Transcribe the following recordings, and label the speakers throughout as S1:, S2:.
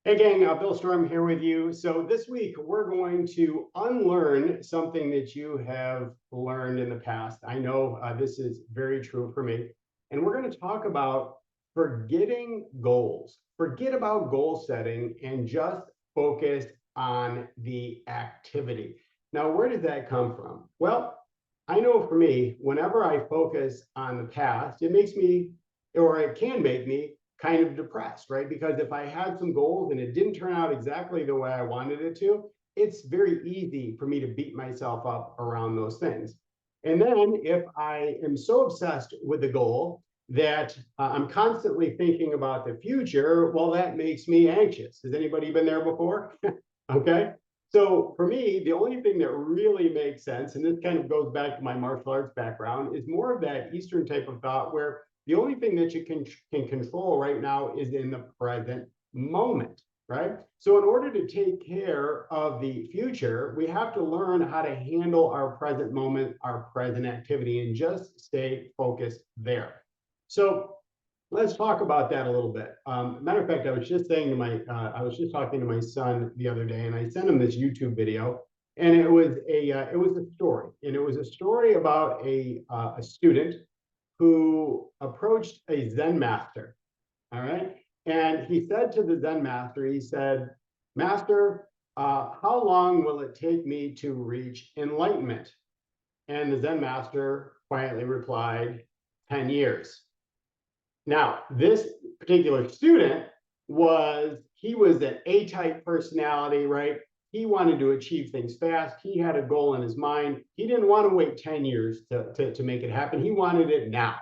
S1: Hey gang, Bill Storm here with you. So this week we're going to unlearn something that you have learned in the past. I know this is very true for me. And we're going to talk about forgetting goals. Forget about goal setting and just focus on the activity. Now, where did that come from? Well, I know for me, whenever I focus on the past, it makes me, or it can make me, kind of depressed, right? Because if I had some goals and it didn't turn out exactly the way I wanted it to, it's very easy for me to beat myself up around those things. And then if I am so obsessed with the goal that I'm constantly thinking about the future, well, that makes me anxious. Has anybody been there before? Okay. So for me, the only thing that really makes sense, and this kind of goes back to my martial arts background, is more of that Eastern type of thought where the only thing that you can control right now is in the present moment, right? So in order to take care of the future, we have to learn how to handle our present moment, our present activity, and just stay focused there. So let's talk about that a little bit. Matter of fact, I was just saying to I was just talking to my son the other day, and I sent him this YouTube video, and it was a story, and it was a story about a student who approached a Zen master. All right, and he said to the Zen master, he said, "Master, how long will it take me to reach enlightenment?" And the Zen master quietly replied, 10 years. Now, this particular student he was an A-type personality, right? He wanted to achieve things fast. He had a goal in his mind. He didn't want to wait 10 years to make it happen. He wanted it now.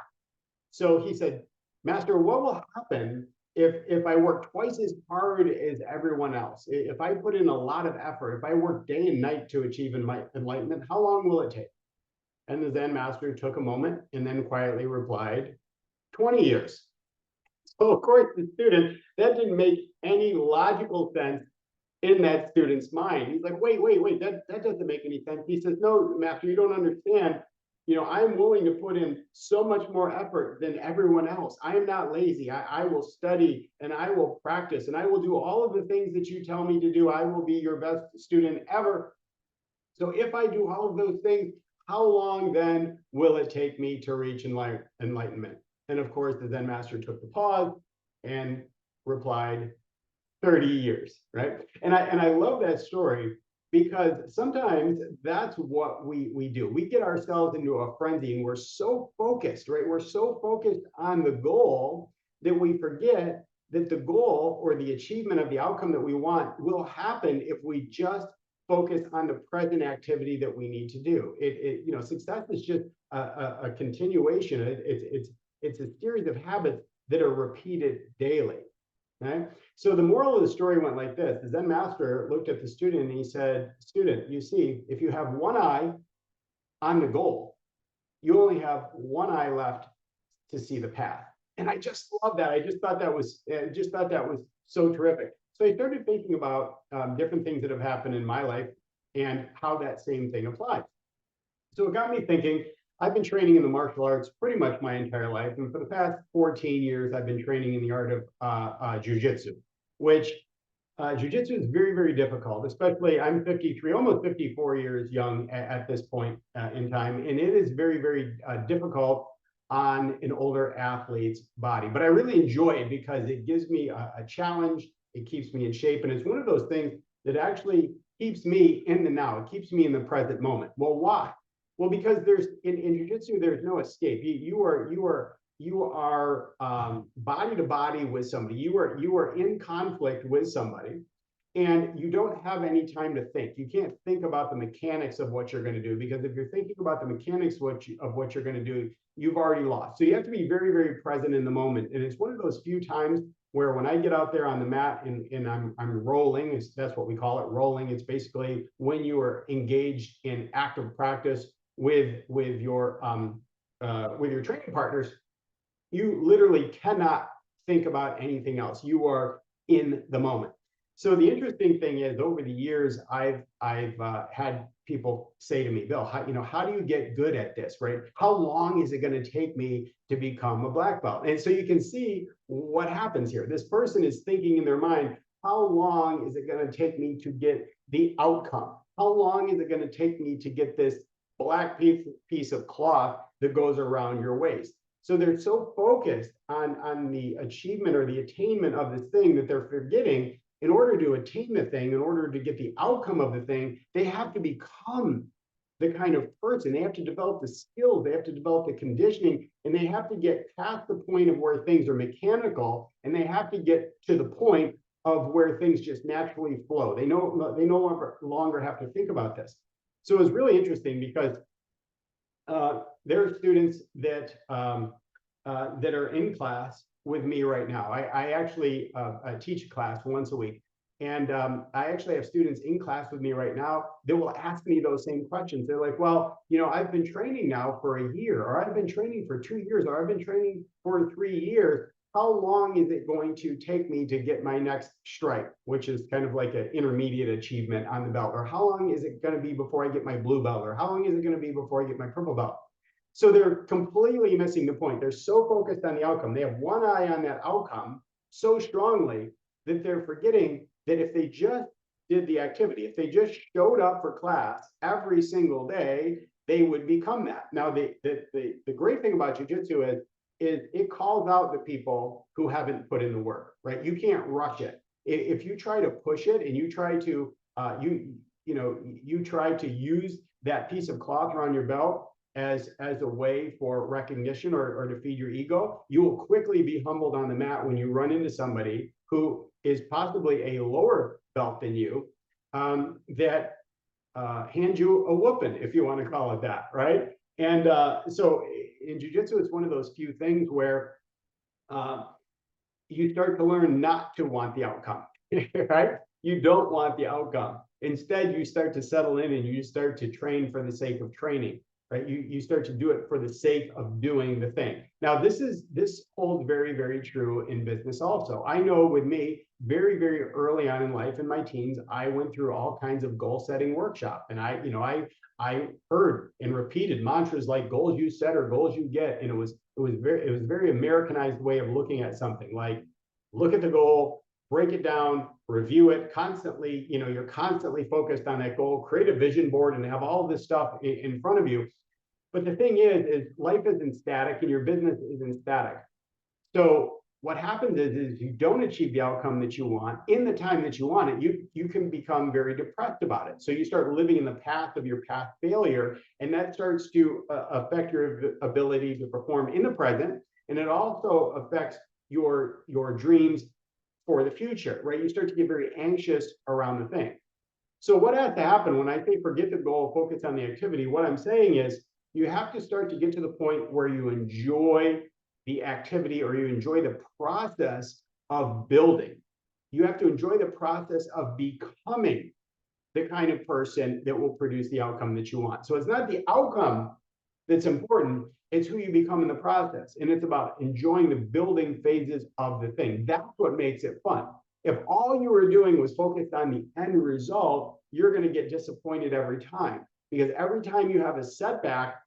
S1: So he said, Master, what will happen if I work twice as hard as everyone else? If I put in a lot of effort, if I work day and night to achieve enlightenment, how long will it take? And the Zen master took a moment and then quietly replied, 20 years. So of course, the student, that didn't make any logical sense in that student's mind. He's like, wait, that doesn't make any sense. He says, no, master, you don't understand. I'm willing to put in so much more effort than everyone else. I am not lazy. I will study and I will practice and I will do all of the things that you tell me to do. I will be your best student ever. So if I do all of those things, how long then will it take me to reach enlightenment? And of course, the Zen master took the pause and replied, 30 years, right? And I love that story because sometimes that's what we do. We get ourselves into a frenzy and we're so focused, right? We're so focused on the goal that we forget that the goal or the achievement of the outcome that we want will happen if we just focus on the present activity that we need to do. Success is just a continuation. It's a series of habits that are repeated daily. Right? So the moral of the story went like this. The Zen master looked at the student and he said, student, you see, if you have one eye on the goal, you only have one eye left to see the path. And I just love that. I just thought that was so terrific. So I started thinking about different things that have happened in my life and how that same thing applies. So it got me thinking. I've been training in the martial arts pretty much my entire life. And for the past 14 years, I've been training in the art of jiu-jitsu, which jiu-jitsu is very, very difficult, especially I'm 53, almost 54 years young at this point in time. And it is very, very difficult on an older athlete's body. But I really enjoy it because it gives me a challenge. It keeps me in shape. And it's one of those things that actually keeps me in the now. It keeps me in the present moment. Well, why? Well, because there's in jiu-jitsu, there's no escape. You are body to body with somebody. You are in conflict with somebody, and you don't have any time to think. You can't think about the mechanics of what you're going to do, because if you're thinking about the mechanics of what you're going to do, you've already lost. So you have to be very, very present in the moment. And it's one of those few times where when I get out there on the mat and I'm rolling, that's what we call it, rolling. It's basically when you are engaged in active practice with your training partners, you literally cannot think about anything else. You are in the moment. So the interesting thing is, over the years, I've had people say to me, Bill, how do you get good at this, right? How long is it going to take me to become a black belt? And so you can see what happens here. This person is thinking in their mind, how long is it going to take me to get the outcome? How long is it going to take me to get this black piece of cloth that goes around your waist? So they're so focused on the achievement or the attainment of this thing that they're forgetting, in order to attain the thing, in order to get the outcome of the thing, they have to become the kind of person. They have to develop the skills, they have to develop the conditioning, and they have to get past the point of where things are mechanical, and they have to get to the point of where things just naturally flow. They no longer have to think about this. So it's really interesting because there are students that that are in class with me right now. I actually teach a class once a week, and I actually have students in class with me right now that will ask me those same questions. They're like, well, you know, I've been training now for a year, or I've been training for 2 years, or I've been training for 3 years. How long is it going to take me to get my next stripe, which is kind of like an intermediate achievement on the belt? Or how long is it going to be before I get my blue belt? Or how long is it going to be before I get my purple belt? So they're completely missing the point. They're so focused on the outcome. They have one eye on that outcome so strongly that they're forgetting that if they just did the activity, if they just showed up for class every single day, they would become that. Now, the great thing about jiu-jitsu is it calls out the people who haven't put in the work, right? You can't rush it. If you try to push it and you try to you try to use that piece of cloth around your belt as a way for recognition or to feed your ego, you will quickly be humbled on the mat when you run into somebody who is possibly a lower belt than you, that hand you a whooping, if you want to call it that, right? And so in jiu-jitsu, it's one of those few things where you start to learn not to want the outcome, right? You don't want the outcome. Instead, you start to settle in and you start to train for the sake of training, right? You start to do it for the sake of doing the thing. Now, this holds very, very true in business also. I know with me, very, very early on in life, in my teens, I went through all kinds of goal setting workshop. And I heard and repeated mantras like goals you set or goals you get. And it was very Americanized way of looking at something, like look at the goal, break it down, review it constantly. You know, you're constantly focused on that goal, create a vision board and have all this stuff in front of you. But the thing is life isn't static and your business isn't static. So what happens is you don't achieve the outcome that you want in the time that you want it, you can become very depressed about it. So you start living in the path of your past failure, and that starts to affect your ability to perform in the present, and it also affects your dreams for the future, right? You start to get very anxious around the thing. So what has to happen when I say forget the goal, focus on the activity? What I'm saying is you have to start to get to the point where you enjoy the activity or you enjoy the process of building. You have to enjoy the process of becoming the kind of person that will produce the outcome that you want. So it's not the outcome that's important, it's who you become in the process. And it's about enjoying the building phases of the thing. That's what makes it fun. If all you were doing was focused on the end result, you're going to get disappointed every time, because every time you have a setback,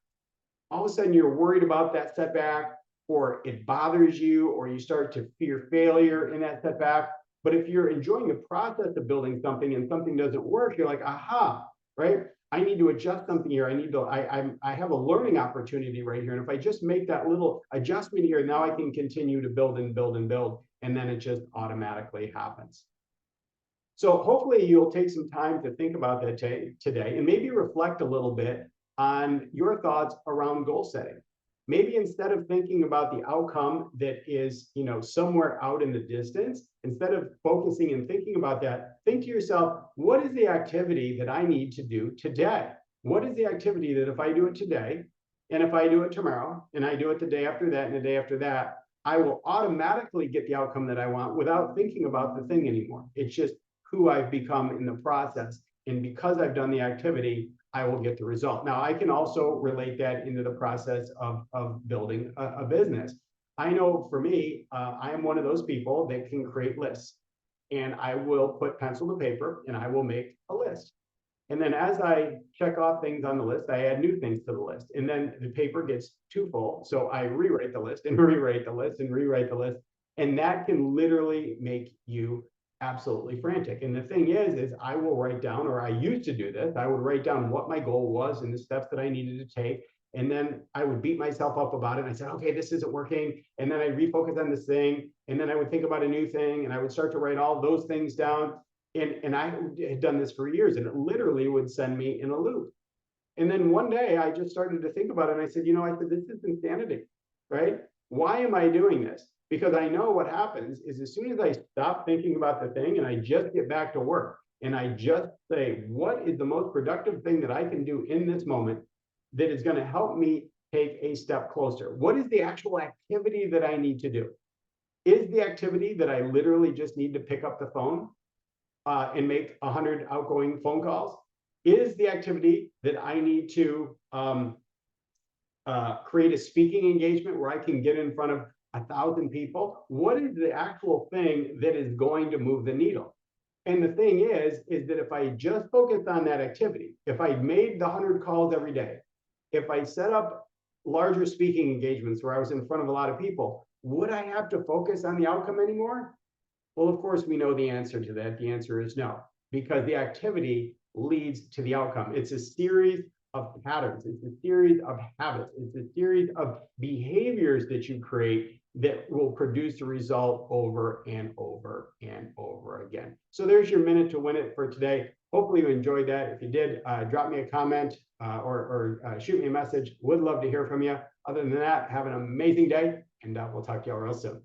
S1: all of a sudden you're worried about that setback, or it bothers you, or you start to fear failure in that setback. But if you're enjoying the process of building something and something doesn't work, you're like, aha, right? I need to adjust something here. I have a learning opportunity right here. And if I just make that little adjustment here, now I can continue to build and build and build. And then it just automatically happens. So hopefully you'll take some time to think about that today and maybe reflect a little bit on your thoughts around goal setting. Maybe instead of thinking about the outcome that is, somewhere out in the distance, instead of focusing and thinking about that, think to yourself, what is the activity that I need to do today? What is the activity that if I do it today, and if I do it tomorrow, and I do it the day after that, and the day after that, I will automatically get the outcome that I want without thinking about the thing anymore. It's just who I've become in the process. And because I've done the activity, I will get the result. Now, I can also relate that into the process of building a business. I know for me, I am one of those people that can create lists, and I will put pencil to paper and I will make a list. And then as I check off things on the list, I add new things to the list. And then the paper gets too full. So I rewrite the list and rewrite the list and rewrite the list. And that can literally make you absolutely frantic. And the thing is I will write down, or I used to do this, I would write down what my goal was and the steps that I needed to take. And then I would beat myself up about it. And I said, okay, this isn't working. And then I refocus on this thing. And then I would think about a new thing and I would start to write all those things down. And I had done this for years, and it literally would send me in a loop. And then one day I just started to think about it. And I said, I said, this is insanity, right? Why am I doing this? Because I know what happens is as soon as I stop thinking about the thing and I just get back to work and I just say, what is the most productive thing that I can do in this moment that is going to help me take a step closer? What is the actual activity that I need to do? Is the activity that I literally just need to pick up the phone and make 100 outgoing phone calls? Is the activity that I need to create a speaking engagement where I can get in front of 1,000 people? What is the actual thing that is going to move the needle? And the thing is that if I just focused on that activity, if I made the 100 calls every day, if I set up larger speaking engagements where I was in front of a lot of people, would I have to focus on the outcome anymore? Well, of course, we know the answer to that. The answer is no, because the activity leads to the outcome. It's a series of patterns. It's a series of habits. It's a series of behaviors that you create that will produce a result over and over and over again. So there's your minute to win it for today. Hopefully you enjoyed that. If you did, drop me a comment or shoot me a message. Would love to hear from you. Other than that, have an amazing day, and we'll talk to you all real soon.